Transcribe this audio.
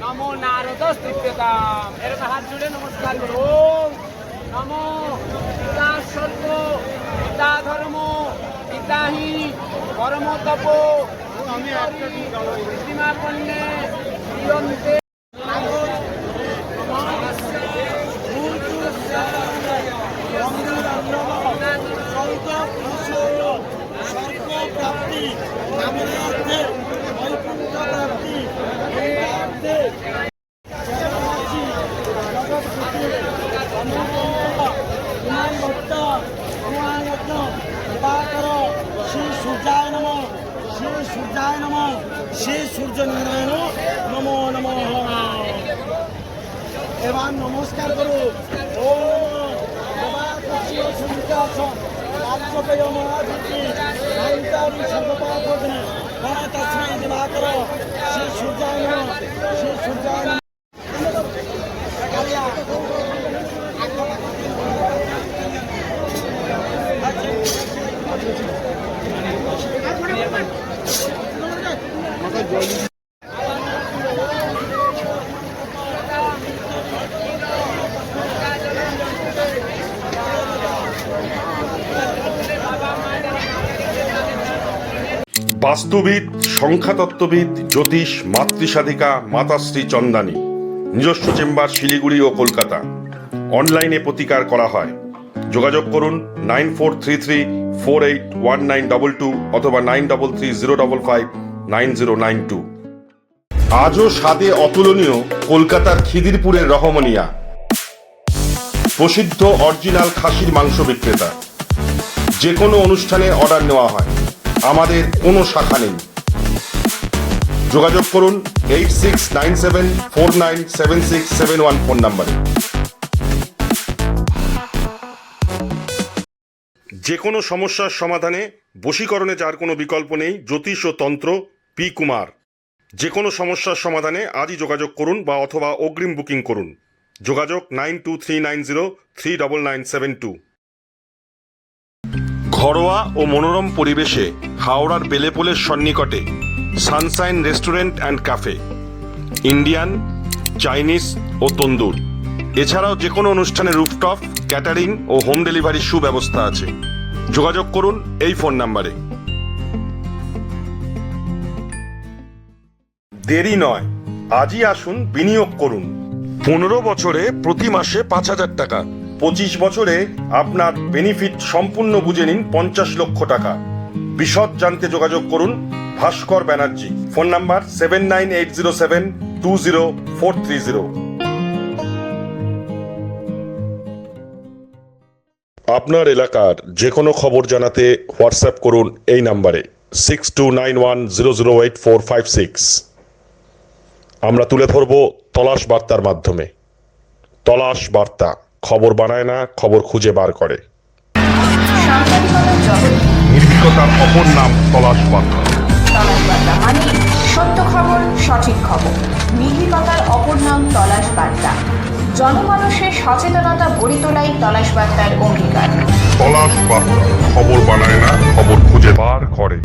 নমো নারদ স্তৃত্যতাম। এরকম হাত জুড়ে নমস্কার করুন। নমো পিতা স্বর্গ, পিতা ধর্ম, পিতা হি পরম তপ, প্রতিমা কন্যে প্রিয়ন্তে প্রাপ্তি কামনার্থে বৈকুণ্ঠ প্রাপ্তি শ্রী সূর্যায় নম, শ্রী সূর্যায় নম, শ্রী সূর্য নারায়ণ নমো নমঃ। এবার নমস্কার করু। ও সূর্যাসন রাজ্যপেয় মহাযজ্ঞী নাইতারি সর্বপাপগ্নে তস্মৈ দিবাকর শ্রী সূর্যায় নমঃ, শ্রী সূর্যায় নমঃ। বাস্তুবিদ, সংখ্যাতত্ত্ববিদ, জ্যোতিষ, মাতৃসাধিকা মাতাশ্রী চন্দানী। নিজস্ব চেম্বার শিলিগুড়ি ও কলকাতা। অনলাইনে প্রতিকার করা হয়। যোগাযোগ করুন 9433481922 অথবা 9330559092। আজও স্বাদে অতুলনীয় কলকাতার খিদিরপুরের রহমনিয়া, প্রসিদ্ধ অরিজিনাল খাসির মাংস বিক্রেতা। যে কোনো অনুষ্ঠানের অর্ডার নেওয়া হয়। আমাদের কোনো শাখা নেই। যোগাযোগ করুন 8697497671 ফোন নাম্বারে। যে কোনো সমস্যার সমাধানে বশীকরণে যার কোনো বিকল্প নেই, জ্যোতিষ ও তন্ত্র পি কুমার। যে কোনো সমস্যার সমাধানে আজই যোগাযোগ করুন বা অথবা অগ্রিম বুকিং করুন। যোগাযোগ 9239039972। ঘরোয়া ও মনোরম পরিবেশে হাওড়ার বেলেপোলের সন্নিকটে sunshine restaurant and cafe. Indian, Chinese ও তন্দুর। এছাড়াও যে কোনো অনুষ্ঠানে রুফটপ, ক্যাটারিং ও হোম ডেলিভারির সুব্যবস্থা আছে। যোগাযোগ করুন এই ফোন নাম্বারে। দেরি নয়, আজই আসুন, বিনিয়োগ করুন। 15 বছরে প্রতি মাসে 5000 টাকা। 25 বছরে আপনার বেনিফিট সম্পূর্ণ বুঝে নিন 50 লক্ষ টাকা। বিশদ জানতে যোগাযোগ করুন ভাস্কর ব্যানার্জি। Phone number 7980720430। আপনার এলাকার যে কোনো খবর জানাতে হোয়াটসঅ্যাপ করুন এই নাম্বারে 6291008456। আমরা তুলে ধরব তলাশ বার্তার মাধ্যমে। তলাশ বার্তা, খবর বানায় না, খবর খুঁজে বার করে। নির্ভীকতার অপর নাম তলাশ বার্তা। তলাশ বার্তা মানে সত্য খবর, সঠিক খবর। নির্ভীকতার অপর নাম তলাশ বার্তা। জনমানুষের সচেতনতা গড়ে তোলাই তলাশ বার্তার অঙ্গীকার। তলাশ বার্তা, খবর বানায় না, খবর খুঁজে বার করে।